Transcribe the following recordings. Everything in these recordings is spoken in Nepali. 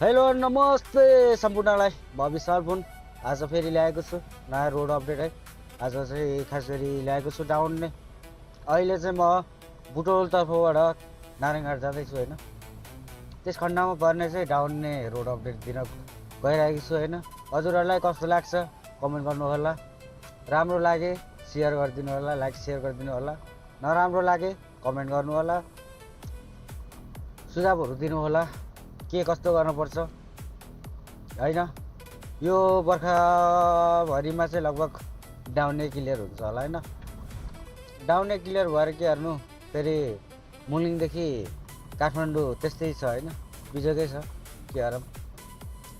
हेलो नमस्ते सम्पूर्णलाई भवि सर्फुन आज फेरि ल्याएको छु नयाँ रोड अपडेट है। आज चाहिँ खास गरी ल्याएको छु डाउन नै। अहिले चाहिँ म बुटोल तर्फबाट नारायणघाट जाँदैछु होइन। त्यस खण्डमा पर्ने चाहिँ डाउन नै रोड अपडेट दिन गइरहेको छु होइन। हजुरहरूलाई कस्तो लाग्छ कमेन्ट गर्नु होला। राम्रो लागे सेयर गरिदिनु होला, लाइक सेयर गरिदिनु होला। नराम्रो लागे कमेन्ट गर्नु होला, सुझावहरू दिनु होला के कस्तो गर्नुपर्छ होइन। यो बर्खाभरिमा चाहिँ लगभग डाउन नै क्लियर हुन्छ होला होइन। डाउन नै क्लियर भएर के हेर्नु, फेरि मुलिङदेखि काठमाडौँ त्यस्तै छ होइन, बिजोकै छ के हेरौँ।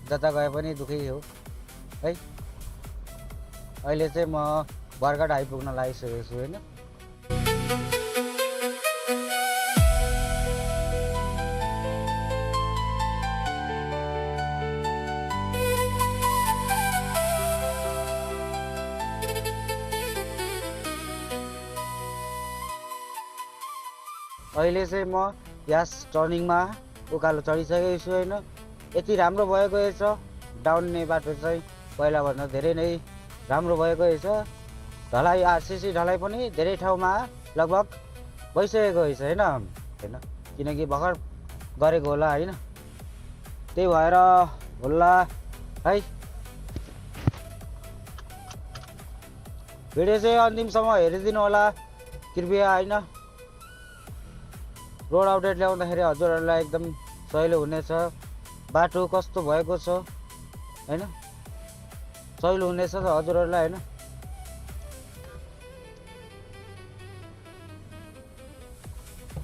जता गए पनि दुःखै हो है। अहिले चाहिँ म बरघाट आइपुग्न लागिसकेको छु होइन। अहिले चाहिँ म यस टर्निङमा उकालो चढिसकेको छु होइन। यति राम्रो भएको रहेछ डाउन्ने बाटो चाहिँ पहिलाभन्दा धेरै नै राम्रो भएको रहेछ। ढलाइ आरसिसी ढलाइ पनि धेरै ठाउँमा लगभग भइसकेको रहेछ होइन किनकि भर्खर गरेको होला होइन। त्यही भएर होला है। भिडियो चाहिँ अन्तिमसम्म हेरिदिनु होला कृपया होइन। रोड अपडेट ल्याउँदाखेरि हजुरहरूलाई एकदम सजिलो हुनेछ। बाटो कस्तो भएको छ होइन, सजिलो हुनेछ हजुरहरूलाई होइन।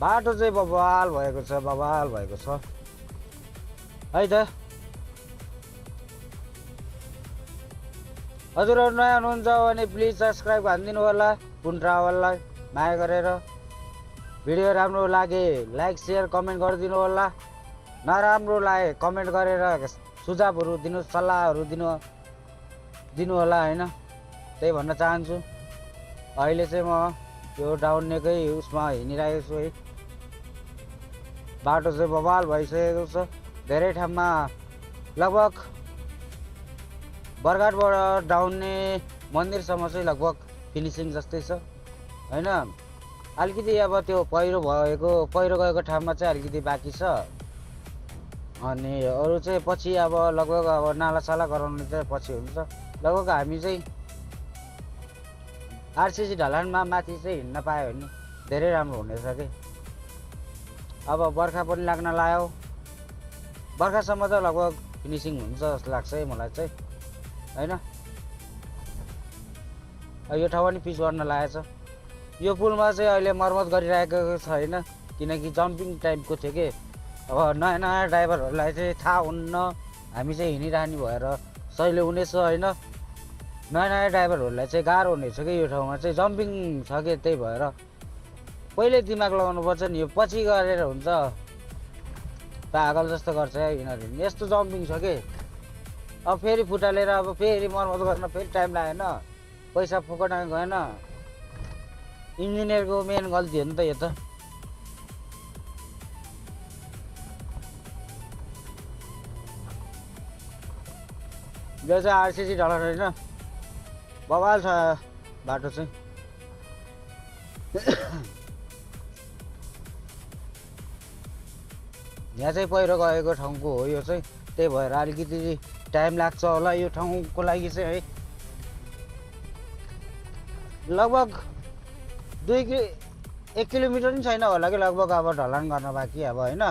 बाटो चाहिँ बवाल भएको छ, बवाल भएको छ है त। हजुरहरू नयाँ हुनुहुन्छ भने प्लिज सब्सक्राइब हानिदिनु होला पुन ट्राभललाई माया गरेर। भिडियो राम्रो लागे लाइक सेयर कमेन्ट गरिदिनु होला। नराम्रो लागे कमेन्ट गरेर सुझावहरू दिनु, सल्लाहहरू दिनु होला होइन। त्यही भन्न चाहन्छु। अहिले चाहिँ म यो डाउननेकै उसमा हिँडिरहेको छु है। बाटो चाहिँ बवाल भइसकेको छ धेरै ठाउँमा। लगभग बरघाटबाट डाउनने मन्दिरसम्म चाहिँ लगभग फिनिसिङ जस्तै छ होइन। अलिकति अब त्यो पहिरो गएको ठाउँमा चाहिँ अलिकति बाँकी छ। अनि अरू चाहिँ पछि अब लगभग अब नालासाला गराउनु चाहिँ पछि हुन्छ। लगभग हामी चाहिँ आरसिसी ढलानमा माथि चाहिँ हिँड्न पायो भने धेरै राम्रो हुनेछ कि। अब बर्खा पनि लाग्न लाग्यो, बर्खासम्म त लगभग फिनिसिङ हुन्छ जस्तो लाग्छ है मलाई चाहिँ होइन। यो ठाउँ पनि पिच गर्न लागेको छ। यो पुलमा चाहिँ अहिले मर्मत गरिरहेको छ होइन, किनकि जम्पिङ टाइपको थियो कि। अब नयाँ नयाँ ड्राइभरहरूलाई चाहिँ थाहा हुन्न, हामी चाहिँ हिँडिरहने भएर सजिलो हुनेछ होइन। नयाँ नयाँ ड्राइभरहरूलाई चाहिँ गाह्रो हुनेछ कि यो ठाउँमा चाहिँ जम्पिङ छ कि। त्यही भएर पहिले दिमाग लगाउनुपर्छ नि, यो पछि गरेर हुन्छ पागल जस्तो गर्छ यिनीहरूले। यस्तो जम्पिङ छ कि अब फेरि फुटालेर अब फेरि मर्मत गर्न फेरि टाइम लागेन, पैसा फुकट गएन। इन्जिनियरको मेन गल्ती हो नि त यो त। यो चाहिँ आरसिसी ढलान होइन, बवाल छ बाटो चाहिँ। यहाँ चाहिँ पहिरो गएको ठाउँको हो यो चाहिँ। त्यही भएर अलिकति टाइम लाग्छ होला यो ठाउँको लागि चाहिँ है। लगभग 1 किलोमिटर पनि छैन होला कि लगभग अब ढलान गर्न बाँकी अब होइन।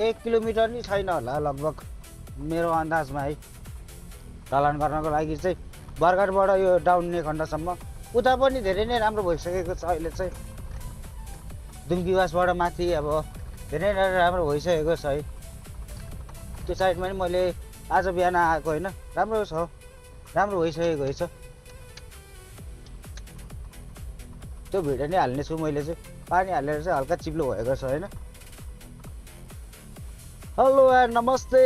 1 किलोमिटर नि छैन होला लगभग मेरो अन्दाजमा है। ढलान गर्नको लागि चाहिँ बरघाटबाट यो डाउन्ने खण्डसम्म उता पनि धेरै नै राम्रो भइसकेको छ अहिले चाहिँ। दुम्कीवासबाट माथि अब धेरै नै राम्रो भइसकेको छ है। त्यो साइडमा नि मैले आज बिहान आएको होइन, राम्रो छ, राम्रो भइसकेको रहेछ। त्यो भिडियो नै हाल्नेछु मैले चाहिँ। पानी हालेर चाहिँ हल्का चिप्लो भएको छ होइन। हेलो यार नमस्ते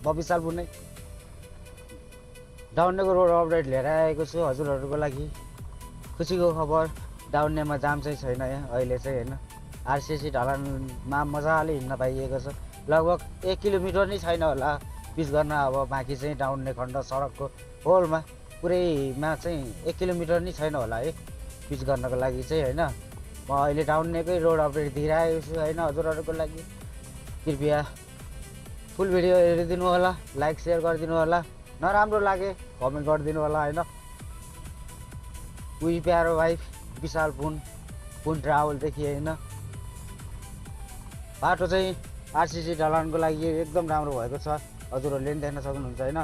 बबी सालपुर नै डाउननेको रोड अपडेट लिएर आएको छु हजुरहरूको लागि। खुसीको खबर डाउननेमा जाम चाहिँ छैन यहाँ अहिले चाहिँ होइन। आरसिसी ढलानमा मजाले हिँड्न पाइएको छ। लगभग 1 किलोमिटर नै छैन होला पिच गर्न। अब बाँकी चाहिँ डाउन्ने खण्ड सडकको होलमा पुरैमा चाहिँ 1 किलोमिटर नै छैन होला है पिच गर्नको लागि चाहिँ होइन। म अहिले डाउन्नेकै रोड अपडेट दिइरहेको छु होइन हजुरहरूको लागि। कृपया फुल भिडियो हेरिदिनु होला, लाइक सेयर गरिदिनु होला, नराम्रो लागे कमेन्ट गरिदिनु होला होइन। उही प्यारो भाइ विशाल पुन ट्राभलदेखि होइन। बाटो चाहिँ आरसिसी ढलानको लागि एकदम राम्रो भएको छ, हजुरहरूले पनि देख्न सक्नुहुन्छ होइन।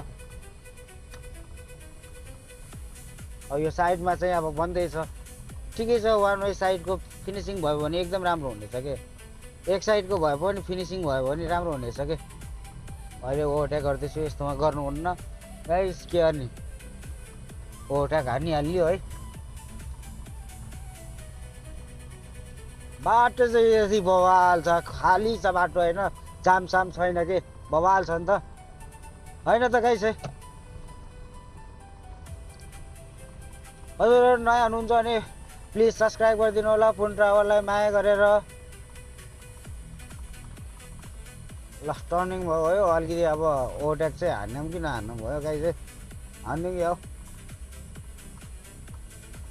अब यो साइडमा चाहिँ अब बन्दैछ, ठिकै छ। वान वे साइडको फिनिसिङ भयो भने एकदम राम्रो हुनेछ के, एक साइडको भए पनि फिनिसिङ भयो भने राम्रो हुनेछ के। अहिले ओभरटेक गर्दैछु, यस्तोमा गर्नुहुन्न गाइस। के गर्ने, ओभरटेक हानिहाल्यो है। बाटो चाहिँ यति बवाल छ, खाली छ बाटो होइन, जामसाम छैन के, बवाल छ नि त होइन त गाइस है। हजुरहरू नयाँ हुनुहुन्छ भने प्लिज सब्सक्राइब गरिदिनु होला, पुन ट्राभललाई माया गरेर। ल टर्निङ भयो अलिकति, अब ओभरटेक चाहिँ हान्यौँ कि नहान्नु भयो गाइस है, हान्नु कि हो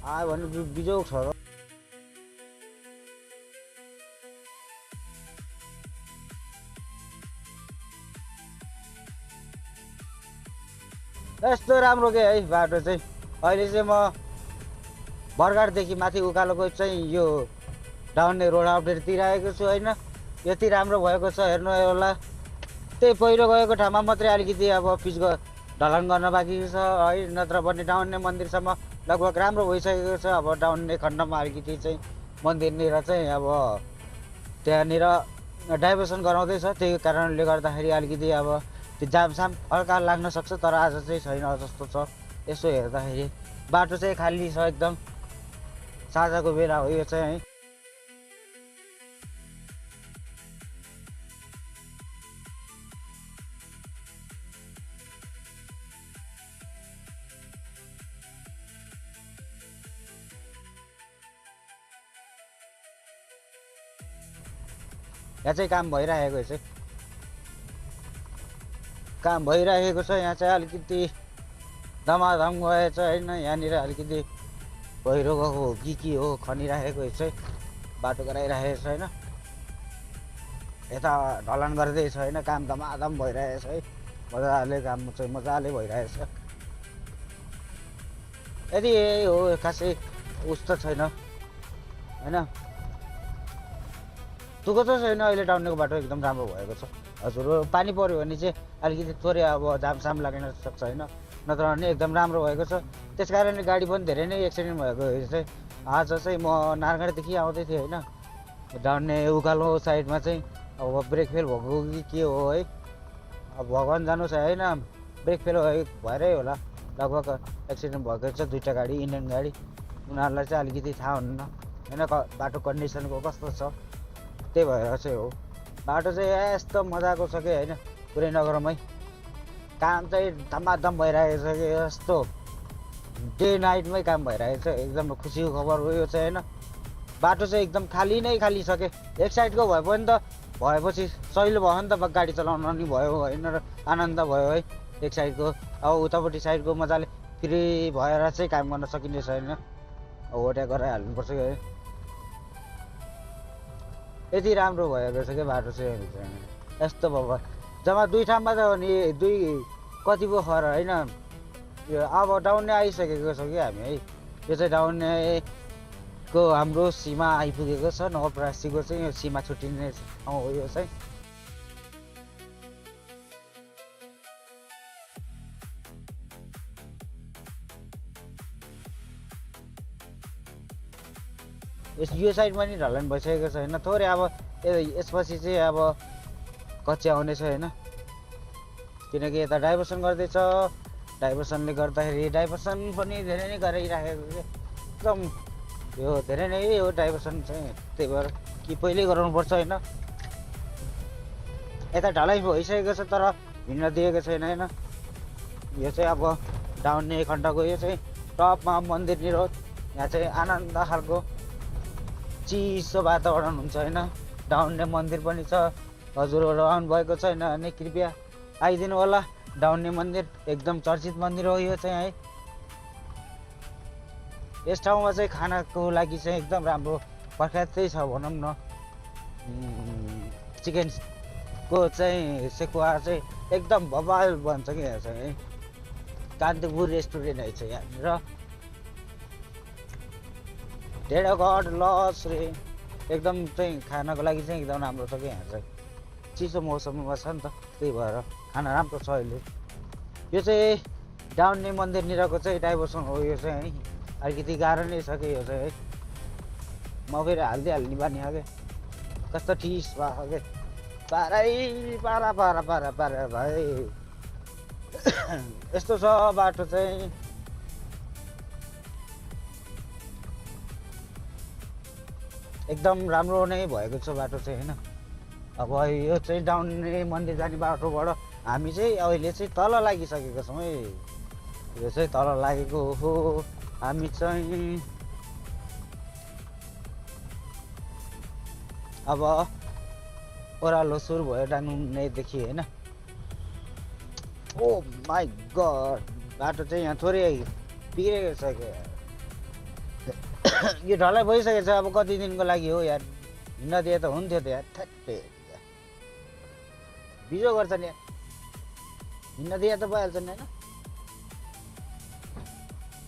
आयो भने बिजोग छ र। यस्तो राम्रो के है बाटो चाहिँ। अहिले चाहिँ म बरगाडदेखि माथि उकालोको चाहिँ यो डाउन्ने रोड अपडेट दिइरहेको छु होइन। यति राम्रो भएको छ हेर्नु होला। त्यही पहिरो गएको ठाउँमा मात्रै अलिकति अब पिच ढलान गर्न बाँकी छ है, नत्र भने डाउन्ने मन्दिरसम्म लगभग राम्रो भइसकेको छ। अब डाउन्ने खण्डमा अलिकति चाहिँ मन्दिरनिर चाहिँ अब त्यहाँनिर डाइभर्सन गराउँदैछ, त्यही कारणले गर्दाखेरि अलिकति अब त्यो जामसाम हल्का लाग्न सक्छ, तर आज चाहिँ छैन जस्तो छ। यसो हेर्दाखेरि बाटो चाहिँ खाली छ एकदम, साँझको बेला हो यो चाहिँ है। यहाँ चाहिँ काम भइरहेको छ, काम भइरहेको छ यहाँ चाहिँ अलिकति धमाधम गएछ होइन। यहाँनिर अलिकति पहिरो गएको हो कि के हो खनिराखेको चाहिँ बाटो गराइरहेको छ होइन। यता ढलान गर्दैछ होइन, काम धमाधम भइरहेछ है, मजाले काम चाहिँ मजाले भइरहेछ। यदि यही हो खासै उस त छैन होइन, दुःख त छैन। अहिले डाउनको बाटो एकदम राम्रो भएको छ। हजुर पानी पऱ्यो भने चाहिँ अलिकति थोरै अब जामसाम लाग्न सक्छ होइन, नत्र भने एकदम राम्रो भएको छ। त्यस कारणले गाडी पनि धेरै नै एक्सिडेन्ट भएको चाहिँ। आज चाहिँ म नारायणदेखि आउँदै थिएँ होइन, डाउन्ने उकालो साइडमा चाहिँ अब ब्रेक फेल भएको कि के हो है, अब भगवान् जानु छ होइन। ब्रेक फेल भएरै होला, लगभग एक्सिडेन्ट भएको छ दुईवटा गाडी, इन्डियन गाडी। उनीहरूलाई चाहिँ अलिकति थाहा हुन्न होइन बाटो कन्डिसनको कस्तो छ, त्यही भएर चाहिँ हो। बाटो चाहिँ यस्तो मजाको छ कि होइन, पुरै नगरमै काम चाहिँ धमाधम भइरहेको छ कि, यस्तो डे नाइटमै काम भइरहेको छ। एकदम खुसीको खबर हो यो चाहिँ होइन। बाटो चाहिँ एकदम खाली नै खाली छ कि, एक साइडको भए पनि त भएपछि सहिलो भयो नि त, गाडी चलाउन नि भयो होइन, र आनन्द भयो है एक साइडको। अब उतापट्टि साइडको मजाले फ्री भएर चाहिँ काम गर्न सकिने छैन, ओभरटेक गराइहाल्नुपर्छ है। यति राम्रो भएको छ क्या बाटो चाहिँ यस्तो भयो। जम्मा दुई ठाउँमा त हो नि, दुई कति पो खर होइन। यो अब डाउन्ने आइसकेको छ कि हामी है, यो चाहिँ डाउन्नेको हाम्रो सीमा आइपुगेको छ। नवलपरासीको चाहिँ यो सीमा छुट्टिने ठाउँ हो यो चाहिँ। यो साइडमा नि ढलान भइसकेको छ होइन, थोरै अब यसपछि चाहिँ अब कच्ची आउनेछ होइन, किनकि यता डाइभर्सन गर्दैछ। डाइभर्सनले गर्दाखेरि डाइभर्सन पनि धेरै नै गराइराखेको छ एकदम, यो धेरै नै हो डाइभर्सन चाहिँ। त्यही भएर कि पहिल्यै गराउनुपर्छ होइन। यता ढलाइ भइसकेको छ तर हिँड्न दिएको छैन होइन। यो चाहिँ अब डाउन्ने खण्डको यो चाहिँ टपमा मन्दिर निरोध, यहाँ चाहिँ आनन्द खालको चिसो वातावरण हुन्छ होइन। डाउन्ने मन्दिर पनि छ, हजुरहरू आउनुभएको छैन भने कृपया आइदिनु होला। डाउन्ने मन्दिर एकदम चर्चित मन्दिर हो यो चाहिँ है। यस ठाउँमा चाहिँ खानाको लागि चाहिँ एकदम राम्रो प्रख्यातै छ भनौँ न। चिकनको चाहिँ सेकुवा चाहिँ एकदम बबाल बन्छ कि यहाँ चाहिँ है। कान्तिपुर रेस्टुरेन्ट है चाहिँ यहाँनिर। ढेँडाघाट लज रे एकदम चाहिँ खानाको लागि चाहिँ एकदम राम्रो छ कि यहाँ चाहिँ। चिसो मौसममा छ नि त, त्यही भएर खाना राम्रो छ अहिले। यो चाहिँ डाउन्ने मन्दिरनिरको चाहिँ डाइभर्सन हो यो चाहिँ है। अलिकति गाह्रो नै छ कि यो चाहिँ है। म फेरि हाल्ने बानी आगे कस्तो ठिस भएको के पारा भाइ। यस्तो छ बाटो चाहिँ। एकदम राम्रो नै भएको छ बाटो चाहिँ होइन। अब यो चाहिँ डाउन्ने मन्दिर जाने बाटोबाट हामी चाहिँ अहिले चाहिँ तल लागिसकेको छौँ है। यो चाहिँ तल लागेको हो। हामी चाहिँ अब ओह्रालो सुरु भयो डाङनेदेखि होइन। ओ माई गड, बाटो चाहिँ यहाँ थोरै बिग्रेको छ क्या। यो ढलाइ भइसकेको छ। अब कति दिनको लागि हो यार, हिँड्न दिए त हुन्थ्यो त यार। ठ्याक्कै बिजो गर्छ नि यार, हिँड्न दिए त भइहाल्छ नि होइन।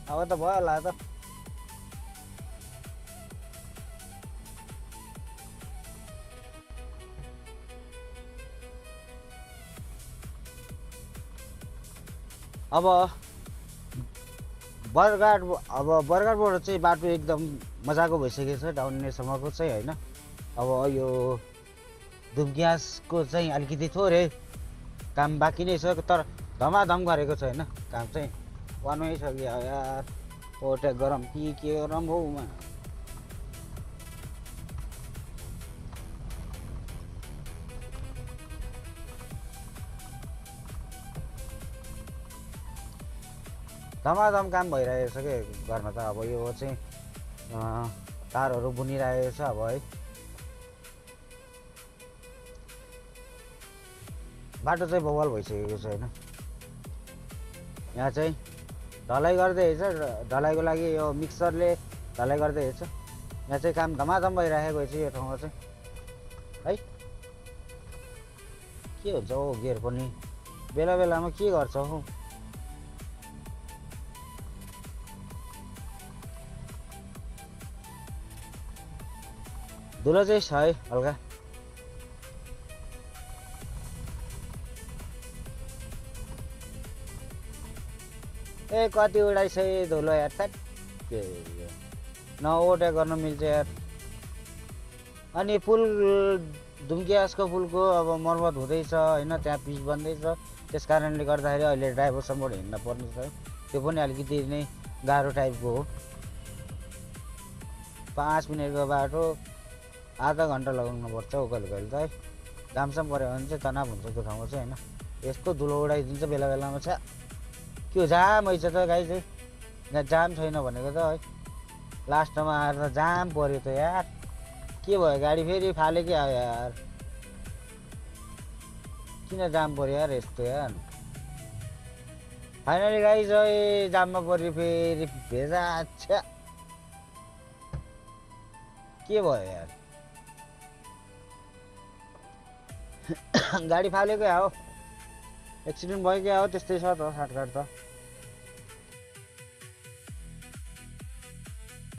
अब त भयो होला त। अब बरगाडबाट चाहिँ बाटो एकदम मजाको भइसकेको छ डाउन्नेसम्मको चाहिँ होइन। अब यो धुमग्यासको चाहिँ अलिकति थोरै काम बाँकी नै छ, तर धमाधम गरेको छ होइन। काम चाहिँ वानमै छ कि यार। ओटे गरम कि के गरम हो मा। धमाधम काम भइरहेको छ कि गर्न त। अब यो चाहिँ तारहरू बुनिरहेको छ अब है। बाटो चाहिँ बवाल भइसकेको छ होइन। यहाँ चाहिँ ढलाइ गर्दैछ। ढलाइको लागि यो मिक्सरले ढलाइ गर्दैछ। यहाँ चाहिँ काम धमाधम भइरहेको छ यो ठाउँमा चाहिँ है। के हुन्छ हौ गियर पनि बेला बेलामा के गर्छ हौ। धुलो चाहिँ छ है हल्का। ए कति उडाइछ धुलो यार। के नओटे गर्न मिल्छ यार। अनि पुल धुमग्यासको पुलको अब मर्मत हुँदैछ होइन। त्यहाँ पिच बन्दैछ, त्यस कारणले गर्दाखेरि अहिले ड्राइभरसँगबाट हिँड्न पर्ने छ। त्यो पनि अलिकति नै गाह्रो टाइपको हो। 5 मिनटको बाटो आधा घन्टा लगाउनुपर्छ हौ कहिले कहिले त है। जामसाम पऱ्यो भने चाहिँ तनाव हुन्छ त्यो ठाउँमा चाहिँ होइन। यस्तो धुलो उडाइदिन्छ बेला बेलामा छ। के हो जाम हैछ त गाई चाहिँ। यहाँ जाम छैन भनेको त है। लास्टमा आएर त जाम पऱ्यो त यार। के भयो गाडी फेरि फाले कि आयो यार। किन जाम पऱ्यो यार यस्तो यार। फाइनली गाई चाहिँ जाममा पऱ्यो फेरि भेजा। अच्छा के भयो यार। गाडी फालेकै हो, एक्सिडेन्ट भएकै हो। त्यस्तै छ त साटकाट त।